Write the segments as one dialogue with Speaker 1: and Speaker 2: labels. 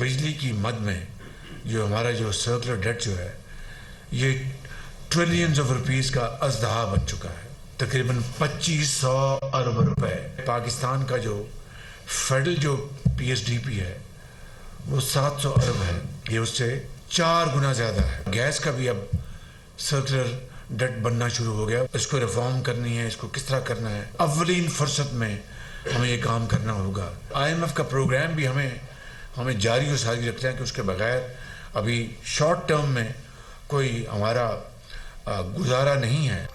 Speaker 1: बिजली की मद में जो हमारा जो सर्कुलर डेट जो है ये ट्रिलियंस ऑफ रुपीस का अजदहा बन चुका है। तकरीबन 2500 अरब रुपए। पाकिस्तान का जो फेडरल जो पीएसडीपी है वो 700 अरब है, ये उससे 4 गुना ज्यादा है। गैस का भी अब सर्कुलर डेट बनना शुरू हो गया। इसको रिफॉर्म करनी है, इसको किस तरह करना है, अव्वलीन फुर्सत में हमें ये काम करना होगा। IMF का प्रोग्राम भी हमें जारी और सारी रखते हैं कि उसके बगैर अभी शॉर्ट टर्म में कोई हमारा गुजारा नहीं है।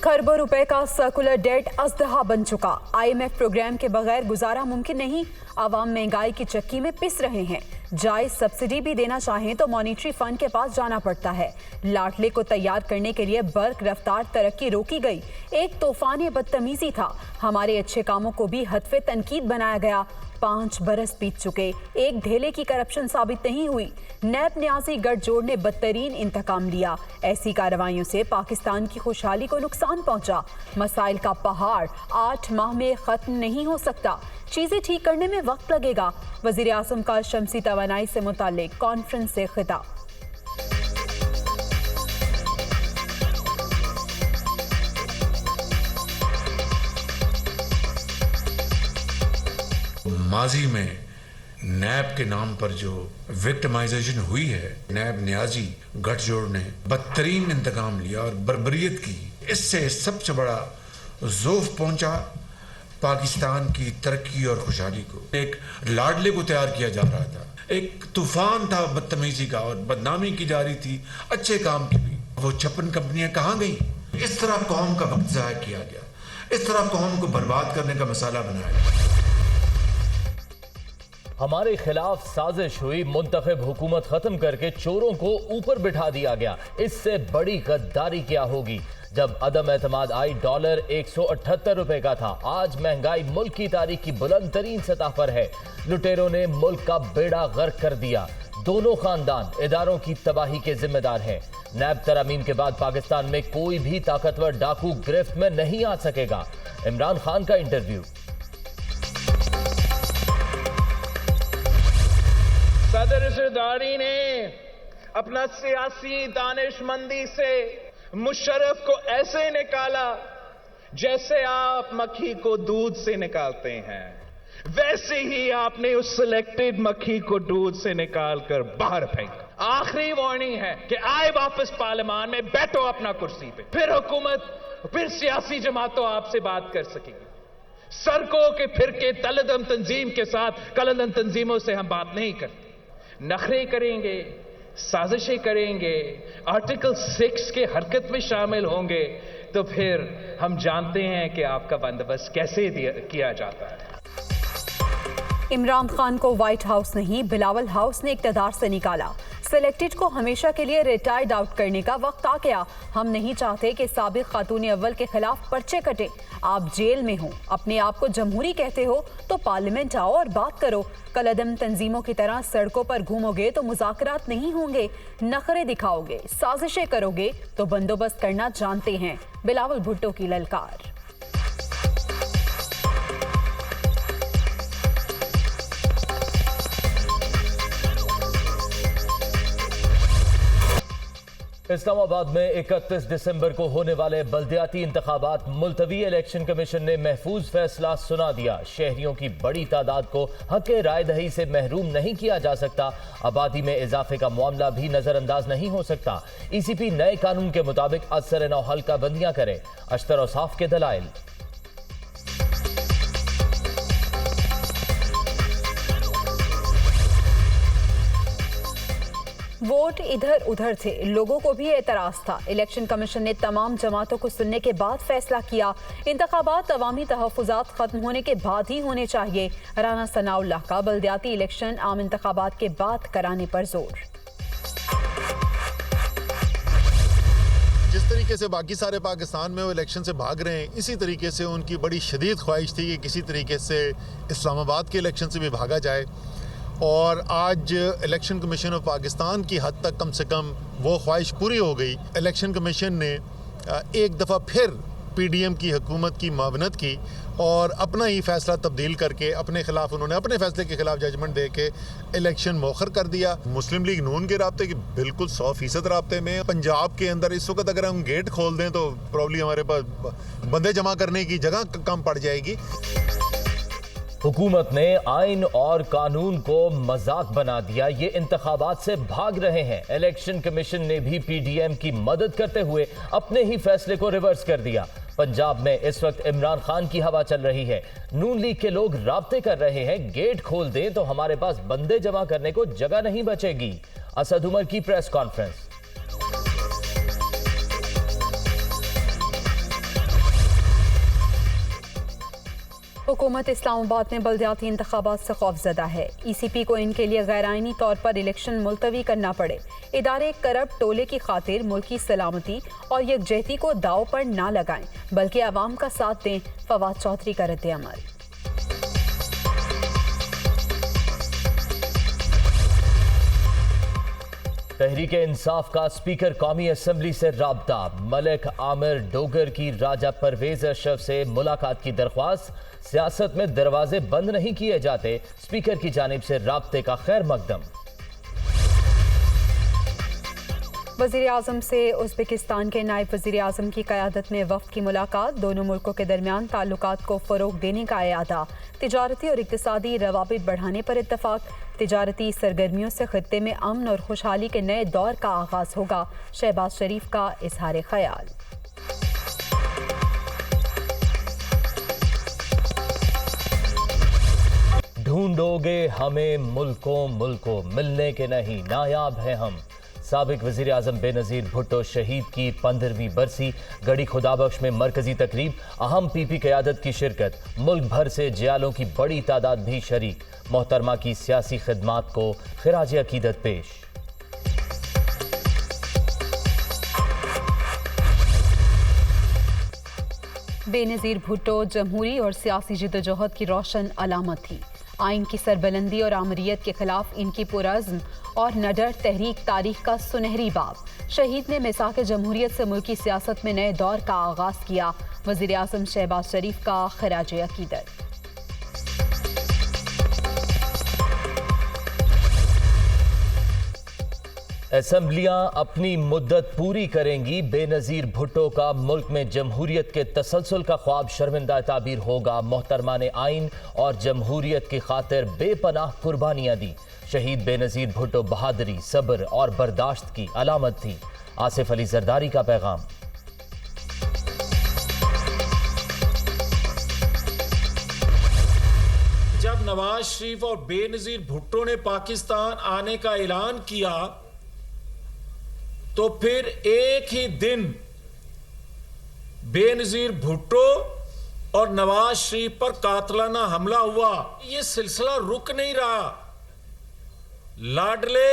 Speaker 2: खरबों रुपए का सर्कुलर डेट अजदहा बन चुका। IMF प्रोग्राम के बगैर गुजारा मुमकिन नहीं। आवाम महंगाई की चक्की में पिस रहे हैं। जायज सब्सिडी भी देना चाहें तो मॉनिटरी फंड के पास जाना पड़ता है। लाडले को तैयार करने के लिए बर्क रफ्तार तरक्की रोकी गई। एक तूफान बदतमीजी था। हमारे अच्छे कामों को भी हत्फे तनकीद बनाया गया। 5 बरस बीत चुके, एक ढेले की करप्शन साबित नहीं हुई। नैब न्याजी गठजोड़ ने बदतरीन इंतकाम लिया। ऐसी कार्रवाइयों से पाकिस्तान की खुशहाली को नुकसान पहुंचा। मसाइल का पहाड़ 8 माह में खत्म नहीं हो सकता। चीजें ठीक करने में वक्त लगेगा। वजीर आजम का शमसी तवानाई से मुताल्लिक कॉन्फ्रेंस से खिताब।
Speaker 1: माजी में नैब के नाम पर जो विक्टिमाइजेशन हुई है, नैब न्याजी गठजोड़ ने बदतरीन इंतकाम लिया और बर्बरियत की। इससे सबसे बड़ा ज़ोफ पहुंचा पाकिस्तान की तरक्की और खुशहाली को। एक लाडले को तैयार किया जा रहा था, एक तूफान था बदतमीजी का और बदनामी की जा रही थी अच्छे काम की भी। वो 56 कंपनियां कहाँ गई? इस तरह कौम का वक्त ज़ाया किया गया, इस तरह कौम को बर्बाद करने का मसाला बनाया गया।
Speaker 3: हमारे खिलाफ साजिश हुई, मुंतखब हुकूमत खत्म करके चोरों को ऊपर बिठा दिया गया। इससे बड़ी गद्दारी क्या होगी? जब अदम एतमाद आई, डॉलर 178 रुपए का था। आज महंगाई मुल्क की तारीख की बुलंद तरीन सतह पर है। लुटेरों ने मुल्क का बेड़ा गर्क कर दिया। दोनों खानदान इदारों की तबाही के जिम्मेदार हैं। नैब तरामीम के बाद पाकिस्तान में कोई भी ताकतवर डाकू गिरफ्त में नहीं आ सकेगा। इमरान खान का इंटरव्यू।
Speaker 4: सदर ज़रदारी ने अपना सियासी दानिशमंदी से मुशर्रफ को ऐसे निकाला जैसे आप मक्खी को दूध से निकालते हैं, वैसे ही आपने उस सिलेक्टेड मक्खी को दूध से निकालकर बाहर फेंका। आखिरी वार्निंग है कि आए वापस पार्लियामान में, बैठो अपना कुर्सी पे, फिर हुकूमत, फिर सियासी जमातों आपसे बात कर सकेंगी। सड़कों के फिरके तलदम तंजीम के साथ कलदम तंजीमों से हम बात नहीं करते। नखरे करेंगे, साजिशें करेंगे, आर्टिकल 6 के हरकत में शामिल होंगे तो फिर हम जानते हैं कि आपका बंदोबस्त कैसे किया जाता है।
Speaker 2: इमरान खान को व्हाइट हाउस नहीं, बिलावल हाउस ने इक़्तिदार से निकाला। सिलेक्टेड को हमेशा के लिए रिटायर्ड आउट करने का वक्त आ गया। हम नहीं चाहते कि साबिक खातून अव्वल के खिलाफ पर्चे कटे। आप जेल में हो, अपने आप को जमहूरी कहते हो तो पार्लियामेंट आओ और बात करो। कलदम तंजीमों की तरह सड़कों पर घूमोगे तो मुज़ाकरात नहीं होंगे। नखरे दिखाओगे, साजिशें करोगे तो बंदोबस्त करना जानते हैं। बिलावल भुट्टो की ललकार।
Speaker 3: इस्लामाबाद में 31 दिसंबर को होने वाले बल्दियाती इंतखाबात मुलतवी। इलेक्शन कमीशन ने महफूज फैसला सुना दिया। शहरियों की बड़ी तादाद को हक राय दही से महरूम नहीं किया जा सकता। आबादी में इजाफे का मामला भी नजरअंदाज नहीं हो सकता। ECP नए कानून के मुताबिक अक्सर नौ हल्का बंदियां करे। अशतर और साफ के दलाइल।
Speaker 2: वोट इधर उधर थे, लोगों को भी एतराज था। इलेक्शन कमीशन ने तमाम जमातों को सुनने के बाद फैसला किया। इंतखाबात अवामी तहफ़्फ़ुज़ात खत्म होने के बाद ही होने चाहिए। राना सनाउल्लाह का बल्दियाती इलेक्शन आम इंतखाबात के बाद कराने पर जोर।
Speaker 5: जिस तरीके से बाकी सारे पाकिस्तान में वो इलेक्शन से भाग रहे हैं, इसी तरीके से उनकी बड़ी शदीद ख्वाहिश थी कि किसी तरीके से इस्लामाबाद के इलेक्शन से भी भागा जाए। और आज इलेक्शन कमीशन ऑफ पाकिस्तान की हद तक कम से कम वो ख्वाहिश पूरी हो गई। इलेक्शन कमीशन ने एक दफ़ा फिर पीडीएम की हुकूमत की मावनत की और अपना ही फैसला तब्दील करके अपने खिलाफ उन्होंने अपने फैसले के खिलाफ जजमेंट दे के इलेक्शन मौखर कर दिया। मुस्लिम लीग नून के राब्ते की बिल्कुल 100% राब्ते में। पंजाब के अंदर इस वक्त अगर हम गेट खोल दें तो प्रॉब्ली हमारे पास बंदे जमा करने की जगह कम पड़ जाएगी।
Speaker 3: हुकूमत ने आइन और कानून को मजाक बना दिया, ये इंतखाबात से भाग रहे हैं। इलेक्शन कमीशन ने भी पीडीएम की मदद करते हुए अपने ही फैसले को रिवर्स कर दिया। पंजाब में इस वक्त इमरान खान की हवा चल रही है। नून लीग के लोग राब्ते कर रहे हैं, गेट खोल दें तो हमारे पास बंदे जमा करने को जगह नहीं बचेगी। असद उमर की प्रेस कॉन्फ्रेंस।
Speaker 2: हुकूमत इस्लामाबाद में बल्दियाती इंतखाबात से खौफजदा है। ईसीपी को इनके लिए गैर-आइनी तौर पर इलेक्शन मुलतवी करना पड़े। इदारे करप्ट टोले की खातिर मुल्क की सलामती और यकजहती को दाव पर ना लगाएं, बल्कि आवाम का साथ दें। फवाद चौधरी का रद्द-ए-अमल।
Speaker 3: तहरीक इंसाफ का स्पीकर कौमी असम्बली से राब्ता। मलिक आमिर डोगर की राजा परवेज अशरफ से मुलाकात की दरख्वास्त। सियासत में दरवाजे बंद नहीं किए जाते, स्पीकर की जानिब से राब्ते का खैर मकदम।
Speaker 2: वज़ीर आज़म से उज़्बेकिस्तान के नायब वज़ीर आज़म की क़यादत में वफ़द की मुलाकात। दोनों मुल्कों के दरमियान ताल्लुकात को फ़रोग़ देने का इरादा। तिजारती और इक़्तिसादी रवाबित बढ़ाने पर इत्तफ़ाक़। तिजारती सरगर्मियों से ख़ित्ते में अमन और खुशहाली के नए दौर का आगाज़ होगा। शहबाज शरीफ का इज़हार ख़याल।
Speaker 3: ढूंढोगे हमें मुल्कों मुल्कों, मिलने के नहीं नायाब हैं हम। साबिक वज़ीर आज़म बेनज़ीर भुट्टो शहीद की 15वीं बरसी। गढ़ी खुदाबख्श में मरकजी तकरीब, अहम पीपी क़यादत की शिरकत। मुल्क भर से जियालों की बड़ी तादाद भी शरीक। मोहतरमा की सियासी खिदमात को खिराज अकीदत पेश।
Speaker 2: बेनज़ीर भुट्टो जमहूरी और सियासी जिद्दोजहद की रोशन अलामत थी। आइन की सरबलंदी और आमरीत के खिलाफ इनकी पुरअज़्म और नडर तहरीक तारीख का सुनहरी बाब। शहीद ने मिसाक़ जमहूरियत से मुल्की सियासत में नए दौर का आगाज़ किया। वज़ीर आज़म शहबाज शरीफ का खिराज अकीदत।
Speaker 3: असम्बलियां अपनी मुद्दत पूरी करेंगी। बेनज़ीर भुट्टो का मुल्क में जमहूरियत के तसलसल का ख्वाब शर्मिंदा ताबीर होगा। मोहतरमा ने आइन और जमहूरियत की खातिर बेपनाह कुर्बानियां दी। शहीद बेनज़ीर भुट्टो बहादुरी, सब्र और बर्दाश्त की अलामत थी। आसिफ अली जरदारी का पैगाम।
Speaker 6: जब नवाज शरीफ और बेनज़ीर भुट्टो ने पाकिस्तान आने का ऐलान किया तो फिर एक ही दिन बेनज़ीर भुट्टो और नवाज शरीफ पर कातलाना हमला हुआ। ये सिलसिला रुक नहीं रहा। लाडले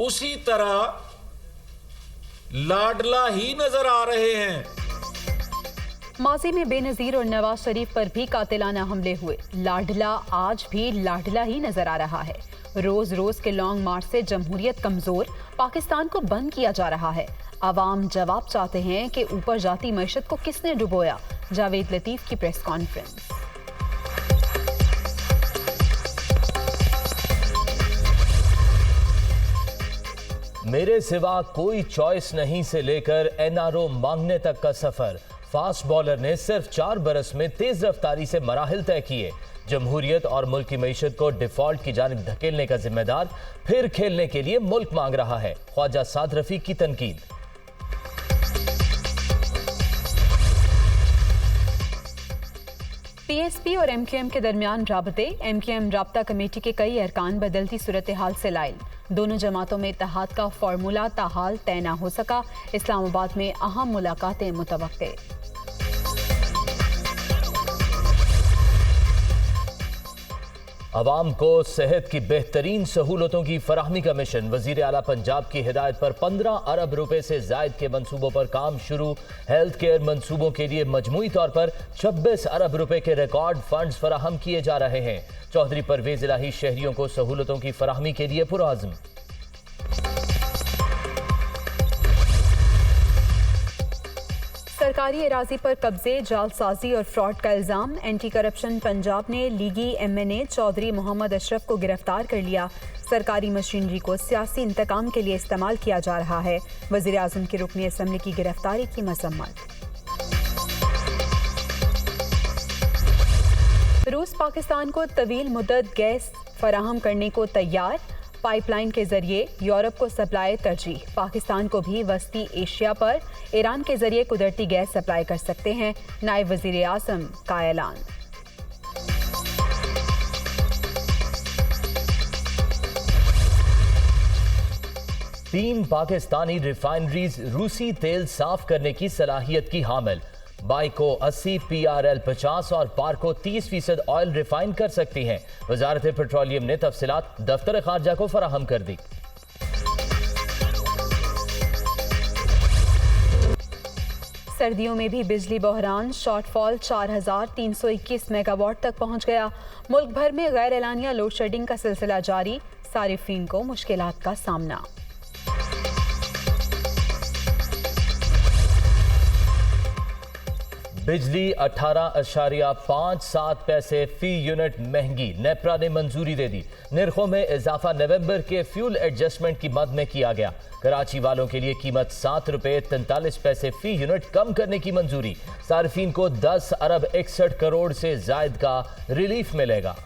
Speaker 6: उसी तरह लाडला ही नजर आ रहे हैं।
Speaker 2: माजी में बेनज़ीर और नवाज शरीफ पर भी कातिलाना हमले हुए। लाडला आज भी लाडला ही नजर आ रहा है। रोज रोज के लॉन्ग मार्च से जमहूरियत कमजोर, पाकिस्तान को बंद किया जा रहा है। आवाम जवाब चाहते हैं कि ऊपर जाती मैशत को किसने डुबोया। जावेद लतीफ की प्रेस कॉन्फ्रेंस।
Speaker 3: मेरे सिवा कोई चॉइस नहीं से लेकर एनआरओ मांगने तक का सफर। फास्ट बॉलर ने सिर्फ 4 बरस में तेज रफ्तारी से मराहिल तय किए। जमहूरियत और मुल्क की मईशत को डिफॉल्ट की जानिब धकेलने का जिम्मेदार फिर खेलने के लिए मुल्क मांग रहा है। ख्वाजा साद रफीक की तनकीद।
Speaker 2: पीएसपी और एमक्यूएम के दरमियान राबते। एमक्यूएम राब्ता कमेटी के कई अरकान बदलती सूरत हाल से लाइल। दोनों जमातों में इत्तेहाद का फार्मूला ताहाल तय न हो सका। इस्लामाबाद में अहम मुलाकातें मुतवक्के।
Speaker 3: अवाम को सेहत की बेहतरीन सहूलतों की फराहमी का मिशन। वजीर आला पंजाब की हिदायत पर 15 अरब रुपए से जायद के मंसूबों पर काम शुरू। हेल्थ केयर मंसूबों के लिए मजमूई तौर पर 26 अरब रुपए के रिकॉर्ड फंड्स फराहम किए जा रहे हैं। चौधरी परवेज इलाही शहरियों को सहूलतों की फराहमी के लिए पुरअज़्म।
Speaker 2: सरकारी एराजी पर कब्जे, जालसाजी और फ्रॉड का इल्जाम। एंटी करप्शन पंजाब ने लीगी MNA चौधरी मोहम्मद अशरफ को गिरफ्तार कर लिया। सरकारी मशीनरी को सियासी इंतकाम के लिए इस्तेमाल किया जा रहा है। वजीर आजम की रुकनी असम्बली की गिरफ्तारी की मजम्मत। रूस पाकिस्तान को तवील मुद्दत गैस फराहम करने को तैयार। पाइपलाइन के जरिए यूरोप को सप्लाई तरजीह। पाकिस्तान को भी वस्ती एशिया पर ईरान के जरिए कुदरती गैस सप्लाई कर सकते हैं। नायब वजीर आजम का ऐलान।
Speaker 3: तीन पाकिस्तानी रिफाइनरीज रूसी तेल साफ करने की सलाहियत की हामिल। बाइको 80, PRL 50 और पार्को 30% ऑयल रिफाइन कर सकती हैं। वजारत पेट्रोलियम ने तफसीलात दफ्तर खारजा को फराहम कर दी।
Speaker 2: सर्दियों में भी बिजली बहरान, शॉर्टफॉल 4321 मेगावाट तक पहुंच गया। मुल्क भर में गैर एलानिया लोड शेडिंग का सिलसिला जारी। सारिफीन को मुश्किलात का सामना।
Speaker 3: बिजली 18.57 पैसे फी यूनिट महंगी। नेपरा ने मंजूरी दे दी। निर्खों में इजाफा नवंबर के फ्यूल एडजस्टमेंट की मद में किया गया। कराची वालों के लिए कीमत 7 रुपए 43 पैसे फी यूनिट कम करने की मंजूरी। सार्फिन को 10 अरब 61 करोड़ से जायद का रिलीफ मिलेगा।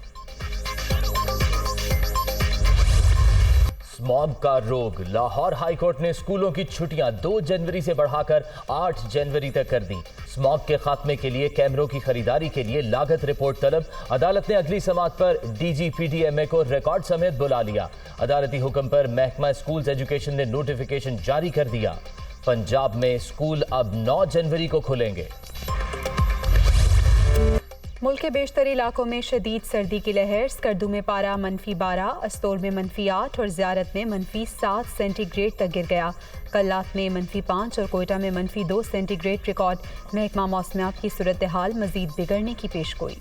Speaker 3: स्मॉग का रोग। लाहौर हाईकोर्ट ने स्कूलों की छुट्टियां 2 जनवरी से बढ़ाकर 8 जनवरी तक कर दी। स्मॉग के खात्मे के लिए कैमरों की खरीदारी के लिए लागत रिपोर्ट तलब। अदालत ने अगली समाअत पर DGPDMA को रिकॉर्ड समेत बुला लिया। अदालती हुक्म पर महकमा स्कूल्स एजुकेशन ने नोटिफिकेशन जारी कर दिया। पंजाब में स्कूल अब 9 जनवरी को खुलेंगे।
Speaker 2: मुल्क के बेशतर इलाकों में शदीद सर्दी की लहर। स्कर्दू में पारा -12, अस्तोल में -8 और ज़ियारत में -7 सेंटीग्रेड तक गिर गया। कल्लात में -5 और कोयटा में -2 सेंटीग्रेड रिकॉर्ड। महकमा मौसमियात की सूरत हाल मजीद बिगड़ने की पेशगोई।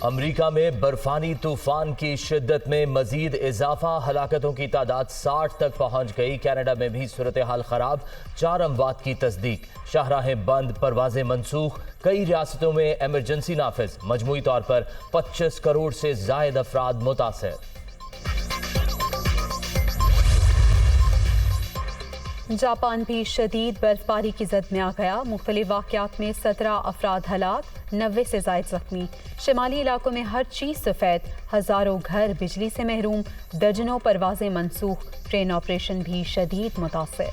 Speaker 3: अमरीका में बर्फानी तूफान की शिद्दत में मजीद इजाफा। हलाकतों की तादाद 60 तक पहुंच गई। कनाडा में भी सूरत हाल खराब। 4 अमवात की तस्दीक। शाहराहें बंद, परवाजें मनसूख। कई रियासतों में एमरजेंसी नाफिज। मजमूई तौर पर 25 करोड़ से जायद अफराद मुतासर।
Speaker 2: जापान भी शदीद बर्फबारी की जद में आ गया। मुख्तलिफ वाक़यात में 17 अफराद हलाक, 90 से जायद जख्मी। शिमाली इलाकों में हर चीज़ सफ़ेद। हज़ारों घर बिजली से महरूम। दर्जनों परवाजें मनसूख। ट्रेन ऑपरेशन भी शदीद मुतासर।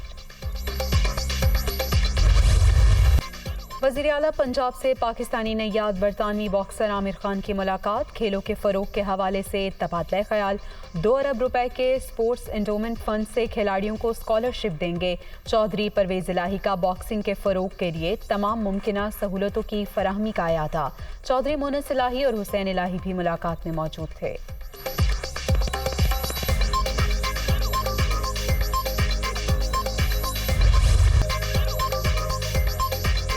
Speaker 2: वज़ीर आला पंजाब से पाकिस्तानी नैयाद बरतानवी बॉक्सर आमिर खान की मुलाकात। खेलों के फ़रोग के हवाले से तबादला ख्याल। 2 अरब रुपए के स्पोर्ट्स एंडोमेंट फंड से खिलाड़ियों को स्कॉलरशिप देंगे। चौधरी परवेज इलाही का बॉक्सिंग के फ़रोग के लिए तमाम मुमकिना सहूलतों की फराहमी का आया था। चौधरी मोनस इलाही और हुसैन इलाही भी मुलाकात में मौजूद थे।